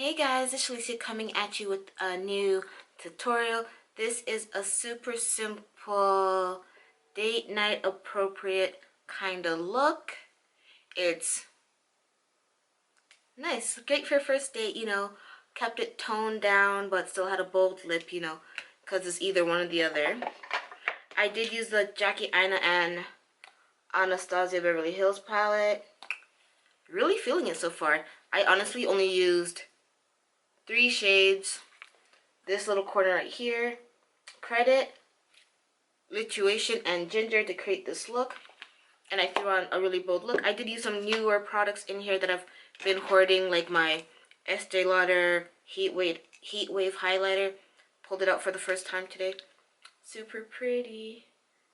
Hey guys, it's Alicia coming at you with a new tutorial. This is a super simple date night appropriate kind of look. It's nice, great for a first date, kept it toned down but still had a bold lip, because it's either one or the other. I did use the Aina and Anastasia Beverly Hills palette. Really feeling it so far. I honestly only used 3 shades. This little corner right here, Credit, Lituation, and Ginger to create this look. And I threw on a really bold look. I did use some newer products in here that I've been hoarding, like my Estee Lauder Heat Wave highlighter. Pulled it out for the first time today. Super pretty.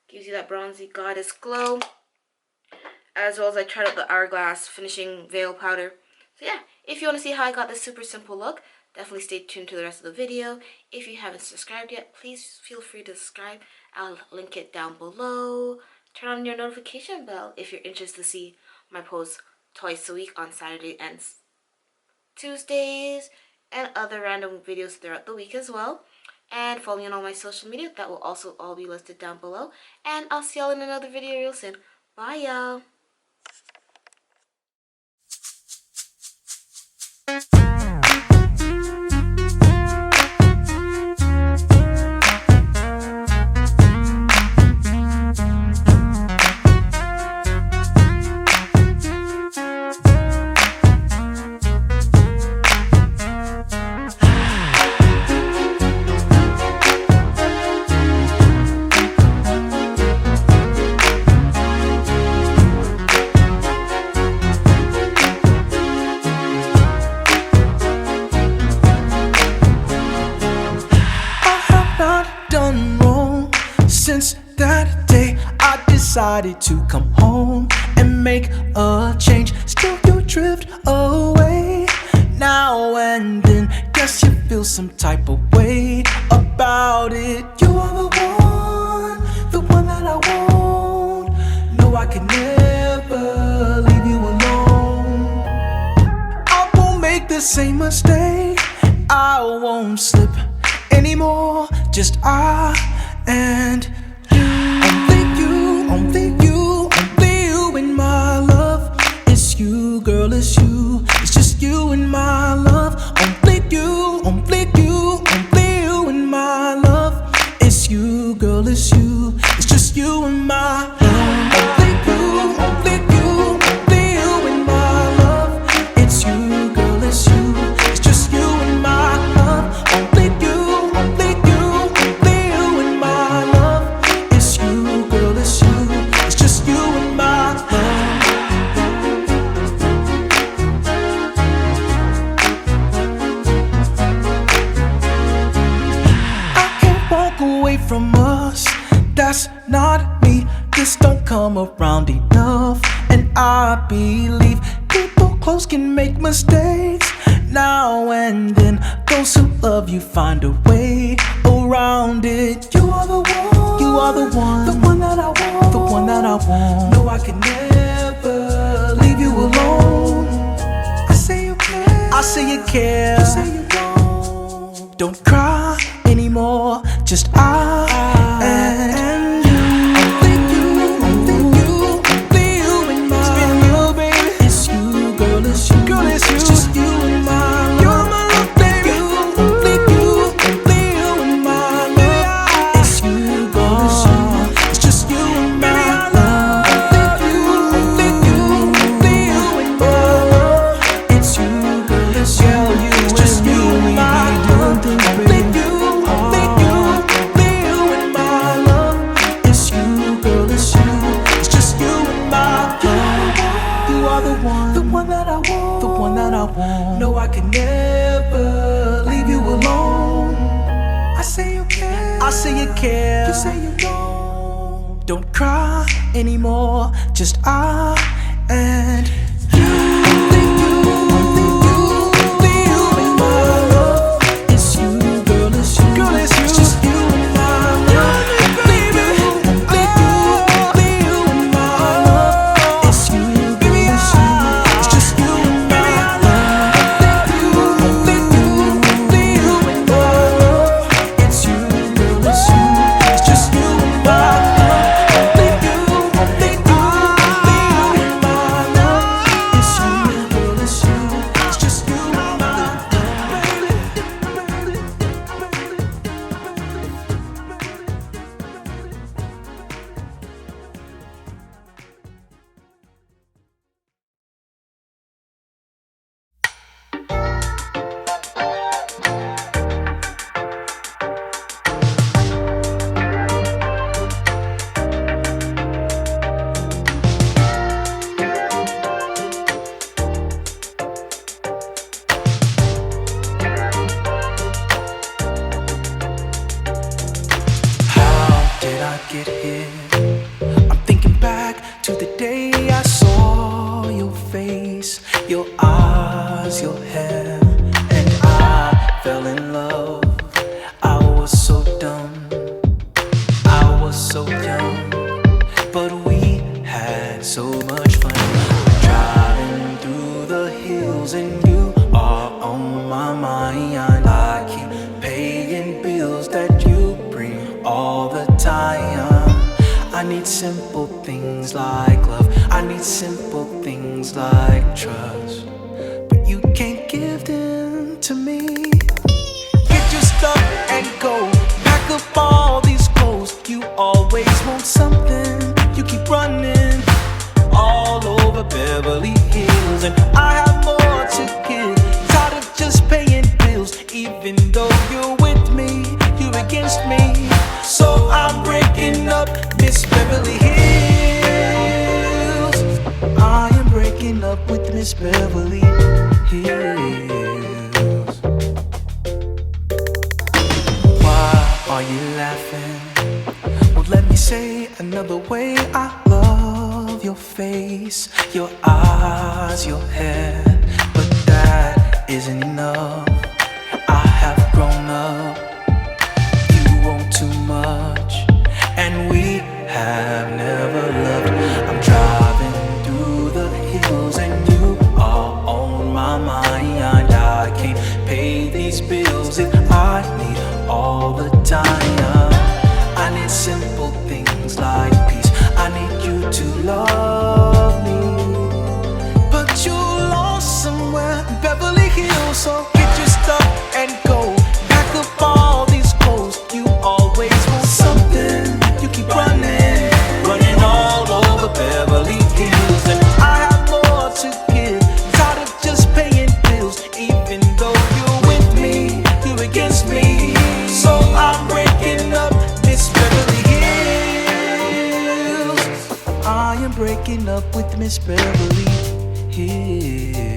Gives you that bronzy goddess glow. As well as I tried out the Hourglass Finishing Veil Powder. So yeah, if you want to see how I got this super simple look, definitely stay tuned to the rest of the video. If you haven't subscribed yet, please feel free to subscribe. I'll link it down below. Turn on your notification bell if you're interested to see my posts twice a week on Saturday and Tuesdays, and other random videos throughout the week as well. And follow me on all my social media. That will also all be listed down below. And I'll see y'all in another video real soon. Bye, y'all. Since that day I decided to come home and make a change. Still you drift away now and then. Guess you feel some type of way about it. You are the one that I want. No, I can never leave you alone. I won't make the same mistake. I won't slip anymore. Just I and you, only you in my love. It's you, girl, it's you. It's just you in my love. Only you in my love. It's you, girl, it's you. It's just you in my love. Only you in my love. It's you, girl, it's you. It's just you in my love. Only you in my love. It's you, girl, it's you. It's just you in my love. I can't walk away from us. That's not me. This don't come around enough. And I believe people close can make mistakes now and then. Those who love you find a way around it. You are the one, the one that I want, the one that I want. No, I can never leave you alone. I say you care, I say you care. You say you don't cry anymore. Just I and you. Only you in my love, baby. It's you, girl, it's you. Girl, it's you. It's just you in my love. You're my love, baby. Only you in my love. It's you, girl, it's you. It's just you in my love. Only you in my love. It's you, girl, it's you. It's just you in my love. Only you in my love. It's you, girl, it's you. It's just you in my love. You are the one that I want, the one that I want. No, I can never leave you alone. I say you care, I say you care. You say you don't cry anymore. Just I and you. Only you in my love. It's you, girl, it's you. Girl, it's you. It's just you in my love. Baby, only you in my love. It's you, girl, it's you. It's just you in my love. Only get here. I'm thinking back to the day I saw your face, your eyes, your hair, and I fell in love. I was so dumb, I was so young, but we had so much fun. Driving through the hills and you are on my mind. I keep paying bills that you bring all the time. I need simple things like love, I need simple things like trust, but you can't give them to me. Get your stuff and go, pack up all these clothes. You always want something, you keep running all over Beverly Hills, and I have more to give. Tired of just paying bills, even though you're with me, you're against me. So I'm breaking up Miss Beverly Hills. I am breaking up with Miss Beverly Hills. Why are you laughing? Well, let me say another way. I love your face, your eyes, your hair, but that isn't enough. I have grown up, you want too much, and we have never loved. I'm driving through the hills and you are on my mind. I can't pay these bills if I need all the time. I need simple things like peace, I need you to love me, but you're lost somewhere in Beverly Hills. So get your stuff and go, pack up all these clothes. You always want something, you keep running, running all over Beverly Hills, and I have more to give. Tired of just paying bills, even though you're with me, you're against me. So I'm breaking up Miss Beverly Hills. I am breaking up with Miss Beverly Hills.